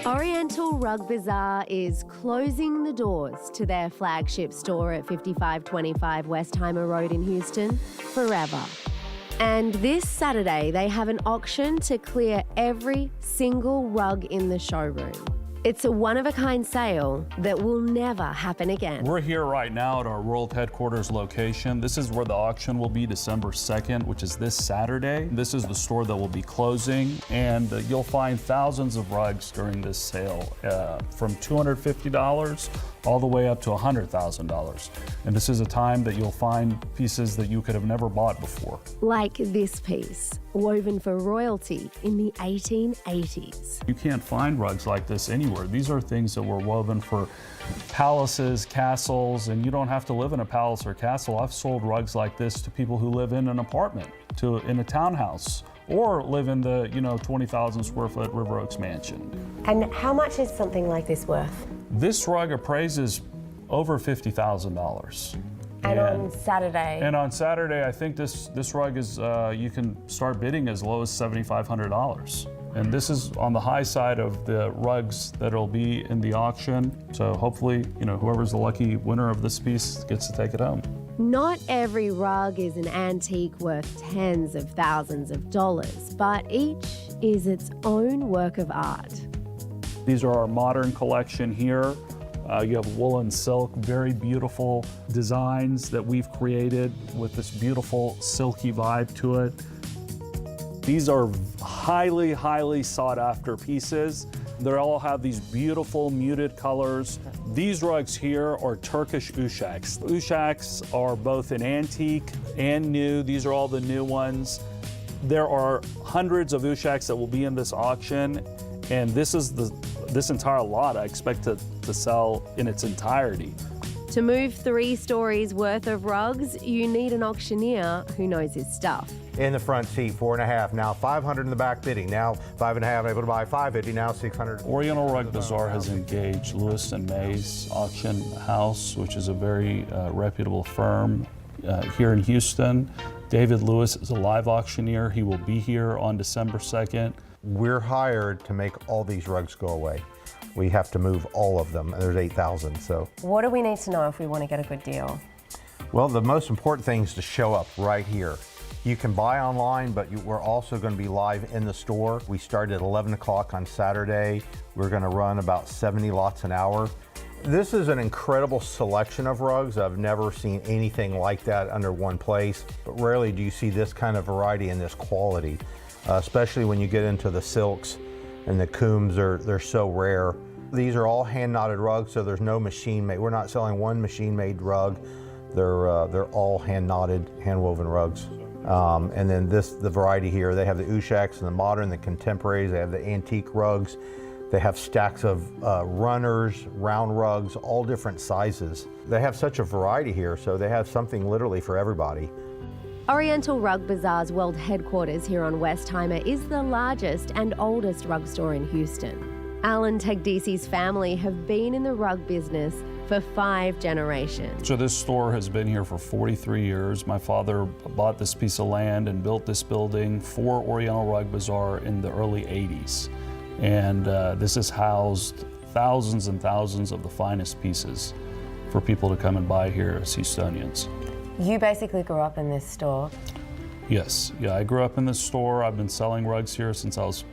Oriental Rug Bazaar is closing the doors to their flagship store at 5525 Westheimer Road in Houston forever. And this Saturday, they have an auction to clear every single rug in the showroom. It's a one-of-a-kind sale that will never happen again. We're here right now at our world headquarters location. This is where the auction will be December 2nd, which is this Saturday. This is the store that will be closing, and you'll find thousands of rugs during this sale, from $250 all the way up to $100,000. And this is a time that you'll find pieces that you could have never bought before. Like this piece, woven for royalty in the 1880s. You can't find rugs like this anywhere. These are things that were woven for palaces, castles, and you don't have to live in a palace or castle. I've sold rugs like this to people who live in an apartment, in a townhouse, or live in the 20,000 square foot River Oaks mansion. And how much is something like this worth? This rug appraises over $50,000. And on Saturday? And on Saturday, I think this rug is, you can start bidding as low as $7,500. And this is on the high side of the rugs that'll be in the auction. So hopefully, whoever's the lucky winner of this piece gets to take it home. Not every rug is an antique worth tens of thousands of dollars, but each is its own work of art. These are our modern collection here. You have wool and silk, very beautiful designs that we've created with this beautiful silky vibe to it. These are highly, highly sought after pieces. They all have these beautiful muted colors. These rugs here are Turkish ushaks. Ushaks are both an antique and new. These are all the new ones. There are hundreds of ushaks that will be in this auction, and this entire lot I expect to sell in its entirety. To move 3 stories worth of rugs, you need an auctioneer who knows his stuff. In the front seat, 4.5, now 500 in the back bidding, now 5.5, able to buy 550, now 600. Oriental Rug Bazaar has engaged Lewis and Mays Auction House, which is a very reputable firm here in Houston. David Lewis is a live auctioneer. He will be here on December 2nd. We're hired to make all these rugs go away. We have to move all of them, and there's 8,000, so. What do we need to know if we want to get a good deal? Well, the most important thing is to show up right here. You can buy online, but we're also going to be live in the store. We start at 11 o'clock on Saturday. We're going to run about 70 lots an hour. This is an incredible selection of rugs. I've never seen anything like that under one place, but rarely do you see this kind of variety and this quality, especially when you get into the silks and the coombs. They're so rare. These are all hand-knotted rugs, so there's no machine-made. We're not selling one machine-made rug. They're all hand-knotted, hand-woven rugs. And then the variety here, they have the ushaks and the modern, the contemporaries, they have the antique rugs. They have stacks of runners, round rugs, all different sizes. They have such a variety here, so they have something literally for everybody. Oriental Rug Bazaar's world headquarters here on Westheimer is the largest and oldest rug store in Houston. Alan Tagdisi's family have been in the rug business for 5 generations. So this store has been here for 43 years. My father bought this piece of land and built this building for Oriental Rug Bazaar in the early 80s. And this has housed thousands and thousands of the finest pieces for people to come and buy here as Houstonians. You basically grew up in this store? Yes, yeah, I grew up in this store. I've been selling rugs here since I was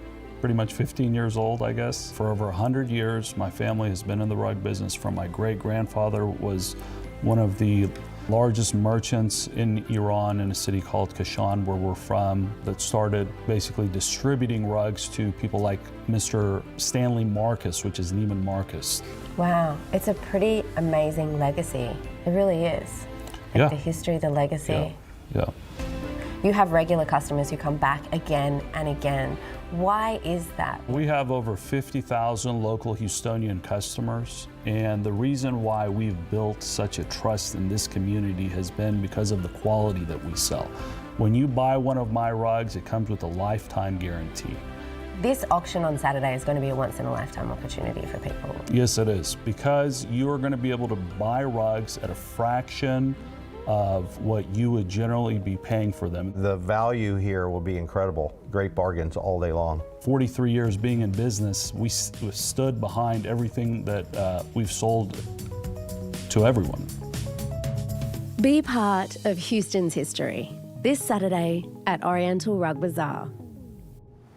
pretty much 15 years old, I guess. For over 100 years, my family has been in the rug business. From my great-grandfather was one of the largest merchants in Iran in a city called Kashan, where we're from, that started basically distributing rugs to people like Mr. Stanley Marcus, which is Neiman Marcus. Wow, it's a pretty amazing legacy. It really is. Yeah. The history, the legacy. Yeah. You have regular customers who come back again and again. Why is that? We have over 50,000 local Houstonian customers, and the reason why we've built such a trust in this community has been because of the quality that we sell. When you buy one of my rugs, it comes with a lifetime guarantee. This auction on Saturday is going to be a once-in-a-lifetime opportunity for people. Yes, it is, because you are going to be able to buy rugs at a fraction of what you would generally be paying for them. The value here will be incredible great bargains all day long. 43 years being in business, we've stood behind everything that we've sold to everyone. Be part of Houston's history this Saturday at Oriental Rug Bazaar.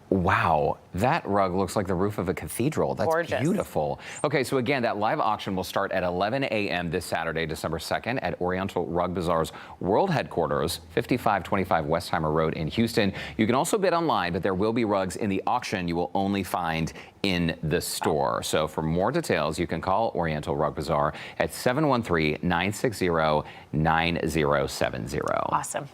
Wow, that rug looks like the roof of a cathedral. That's Gorgeous. beautiful. Okay, so again, that live auction will start at 11 a.m. this Saturday, December 2nd at Oriental Rug Bazaar's world headquarters, 5525 Westheimer Road in Houston. You can also bid online, but there will be rugs in the auction you will only find in the store. So for more details, you can call Oriental Rug Bazaar at 713-960-9070. Awesome.